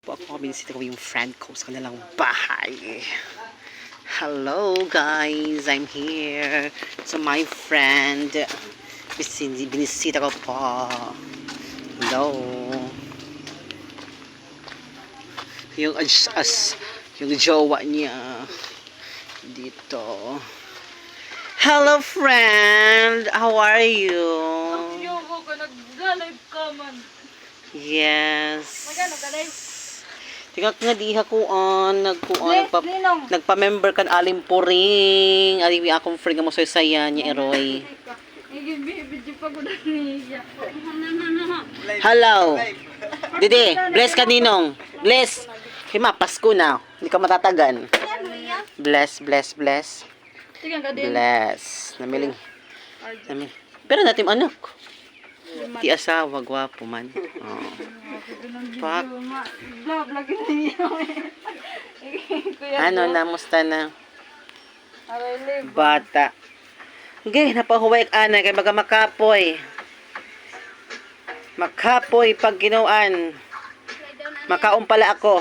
po ako. Binisita ko yung friend ko sa kanilang bahay. Hello guys, I'm here. So my friend, binisita ko po. Hello. Yung yung jowa niya dito. Hello friend, how are you? Nag-live ka man. Yes. Magano ka live? Tingnan nga diha kuan, nagpa-member kan alimpuring. Ali akong friend mo saya niya Eroy. Video pa ko niya. Hello. Dede, bless ka ninong. Bless. Hima Pasko na. Hindi ka matatagan. Bless, bless, bless. Tingnan ka din. Bless. Namiling. Pero natin anak. Ti asawa, gwapo man. Oh. Pak. Vlog niya. Ano, namusta na? Aray live. Bata. Okay, napahuway ka na kay baga makapoy. Makapoy pag ginuan. Makaon pala ako.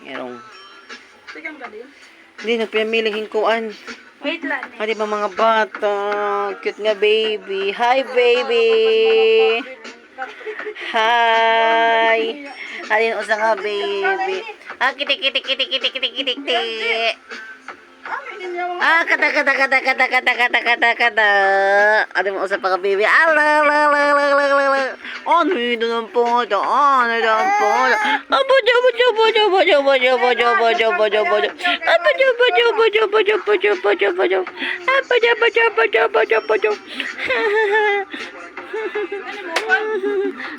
Merong. Tingnan ka din. Hindi, nagpinamiling hingkuan. Wait lang. Ah, di ba mga bata? Cute nga baby. Hi, baby. Hi. Halin usa nga baby. Ah, kiti. Ah, kata. Ano mo usap pa ka baby? Ala. Ano ito ng podo? Ano ito ng podo?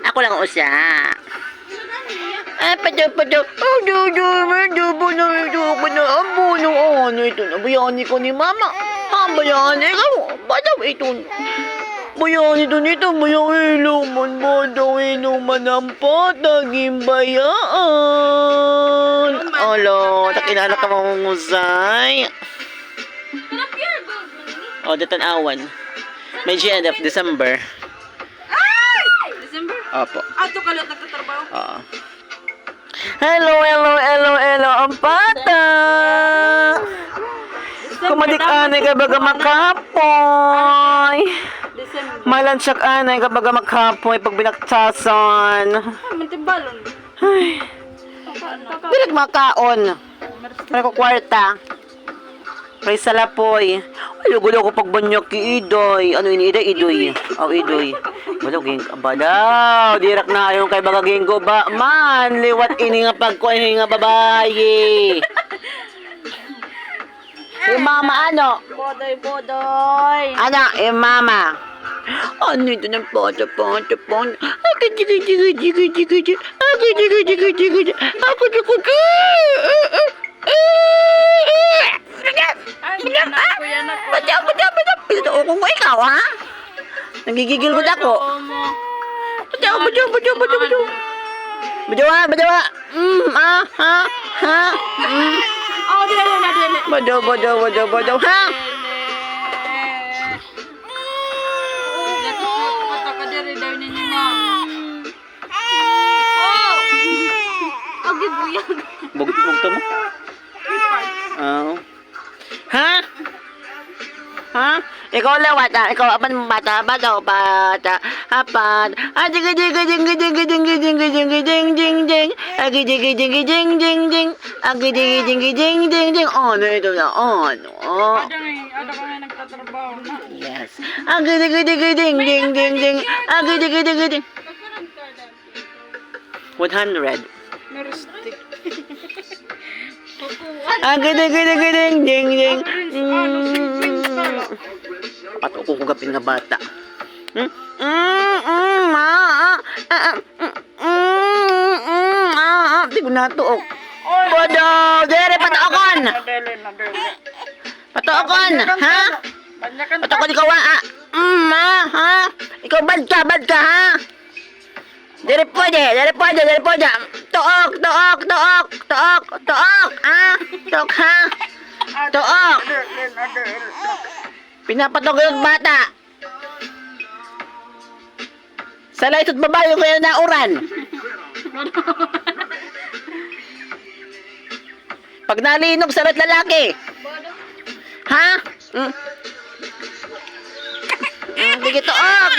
Ako lang usa. Bayani ko ni mama. Bayani ko. Badaw ito. Bayani ito nito. Bayani luman. Badaw inuman ang pataging bayaan. Alo, takinala ka mamungusay. O, datanawan. May end of December. December? Opo. Ato kalat nagtatrabaho. Oo. Hello. Ang bata. Kumadik anay ka baga makapoy. December. Malansyak anay ka baga makapoy pag binaktasan. Mantibalon. Ay, bilag makaon. Para ko kwarta. Kay salapoy. Lugulo ko pag banyak ki idoy. Ano ini idoy? Oh, idoy. Wala ging badaw. Dirak na ayon kay baga ginggo ba man liwat ini nga pagko ini nga babaye. Mama ano? Bodoy. Ano? Mama. Ano ito ng poto. Ako mo ikaw, ha? Nagigigil ko ako. Bajawa. Oh, dili. Bajaw, ha? Pataka diri daw ninyo ma'am. Oh! Agi buyag. Bugto mo? Oo. Ha? Ikaw lawat ah. Ikaw apan bata. Apan. Jing. Ano ito na? Ano? Ada ka nga nagtatrabaho na. Yes. Ding. 100. Meristik. Ding. Pato ko kugapin nga bata. Di ko natuok. Bodo, dere patookon. Patookon, ha? Patookon ikaw ha? Ha? Ikaw bad ka, ha? Dere pwede. Took, ha? Took, ha? Took. Pinapatog yung bata. Sa laitot babae yung kaya nauran. Pag nalinog, sarot lalaki. Ha? Mm. Sige, tuok.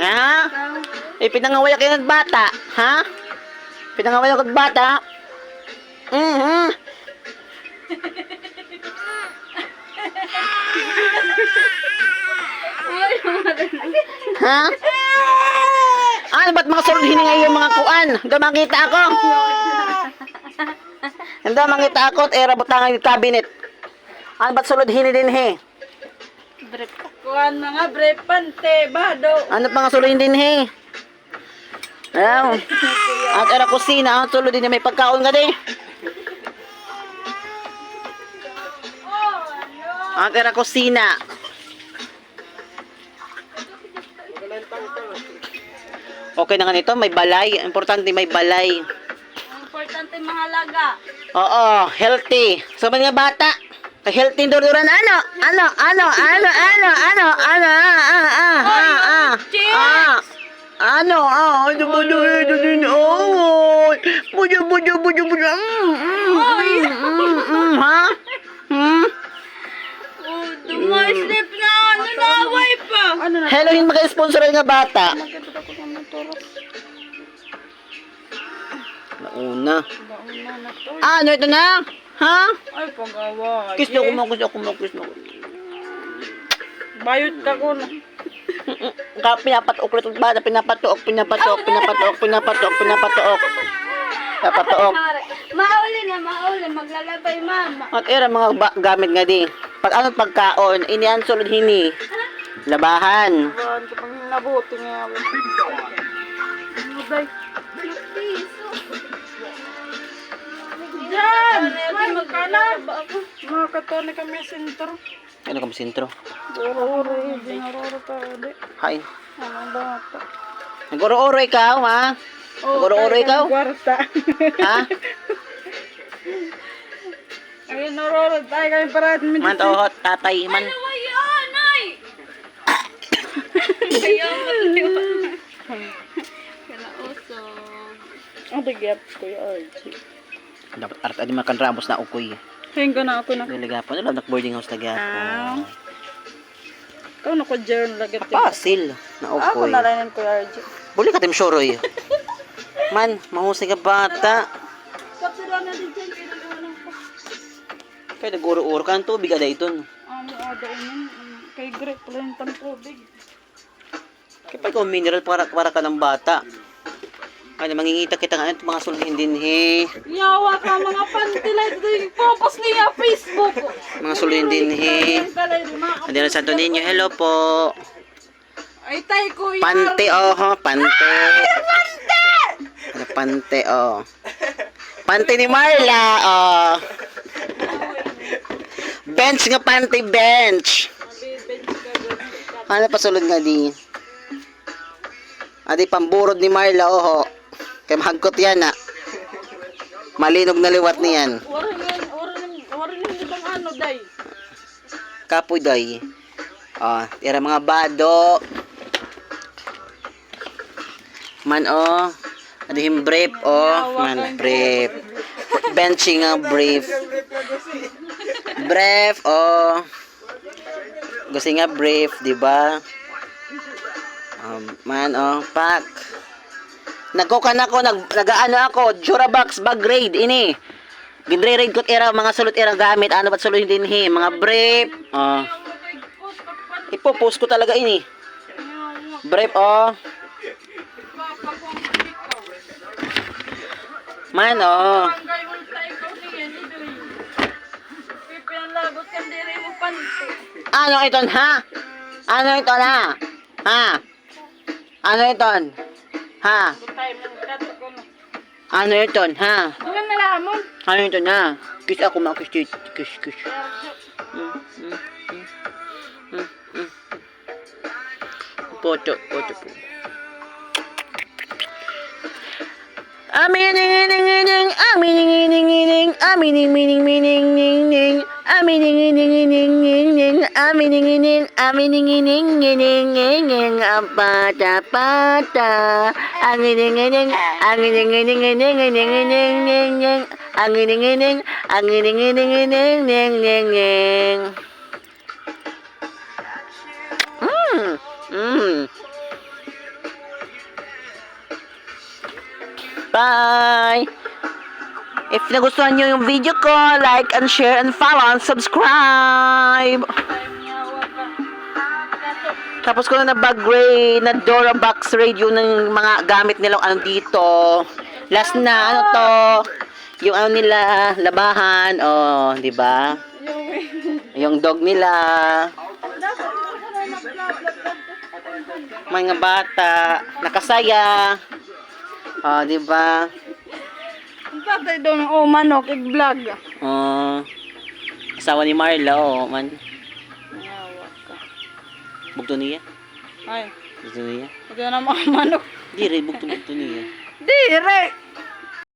Ha? Pinangaway kayo ng bata. Ha? Pinangaway ako ng bata. Ha? Ano ba't mga sulod hiningay yung mga kuan? Hindi makita ako. Hindi makita ako at era butangan yung cabinet. Ano ba't sulod din he? Kuhan mga brepante, bado. Ano mga sulod din he? Ayaw. At era kusina, ang sulod din may pagkaon ka din. Ang era kusina. Okay na nga nito, may balay. Importante may balay. Importante mahalaga. Oo, healthy. So, mga bata, healthy dururan, Dumaslip na, naway pa. Hello, yung mag-sponsoran nga bata. Nauna. Ano ito na? Ha? Ay, pag-away. Kiss niyo mo. Bayot ka ko na. Pinapatok ulit ang bata. Pinapatok. Mauli. Maglalabay, mama. At era mga gamit nga di. Pag ano pagkaon, inian sulod hini. Labahan. Bahan ka pang nabuti nga. Muday. Diyan! Magkana! Mga katone kami sentro. Ano kami sentro? Uro-uro, dinaroro pa ulit. Hay. Anong bata? Naguro-uro ikaw, ha? Naguro-uro ikaw? Kwarta. Ha? Ay, naroro tayo kami para admin. Man to, tatay man. Kaya ang tigap ko yung Archie. Dapat art adi makan ramos na ukoy. Hingga na ako na. Gagapon, alam nak boarding house tagapon. Ikaw na ko dyan lagat. Pasil na Ako ukoy. nalayan ko yung Archie. Buli ka tim soroy. Man, mahusay ka bata. Kapsira na din dyan. Kinagawa ko. Kaya naguro-uro ka ng tubig ada iton. Amo ada yun. Kay Greg pala yung tubig. Kaya pa ikaw mineral para ka ng bata. Ano, mangingita kita nga mga sulhin din he. Yawa ka mga pantilay dito yung popost niya Facebook. Mga sulhin din he. Andi na Santo Niño, hello po. Ay tay ko Pante oh, pante. Ano pante oh. Pante ni Marla oh. Bench nga pante bench. Ano pa sulod nga di? Adi pamburod ni Marla oh. Kaya mahagkot yan na. Malinog na liwat niyan. Warin itong ano, day. Kapoy day. Tira mga bado. Man adihim brief man brief. Benching nga brief. Brief gusto nga brief, di ba? Man pack. Nagkukan ako, nagaano ako, Jurabox bag raid ini. Gindre-raid ko era mga sulot era gamit, ano ba't sulot din he, mga brief. Ipopost ko talaga ini. Brief Man Ano ito ha? Ano ito na? Ha? Ano ito? Ha? Ano ito? Ha? Doon na lamon. Ano ito na? Kiss ako mga kiss. Kiss. Poto po. Amining, amining, amining, amining, amining, amining, amining, Amininginingining, aminingining, amininginingining, pata, pata. Anginingining, angininginingininginingining, anginingining, anginingininginingining. Bye! If nagustuhan nyo yung video ko, like and share and follow and subscribe! Tapos ko na nabag-gray na Dora box radio ng mga gamit nilang ano dito. Last na, ano to? Yung ano nila, labahan. Oh, di ba? Yung dog nila. Mga bata. Nakasaya. Oh, di ba? Tatay doon, manok, i-vlog. Oh. Asawa ni Marla, oh, man. Ayawa ka. Bugto niya. Ay, Bugto niya. ito na mga manok. Di rin, bugto niya. Dire!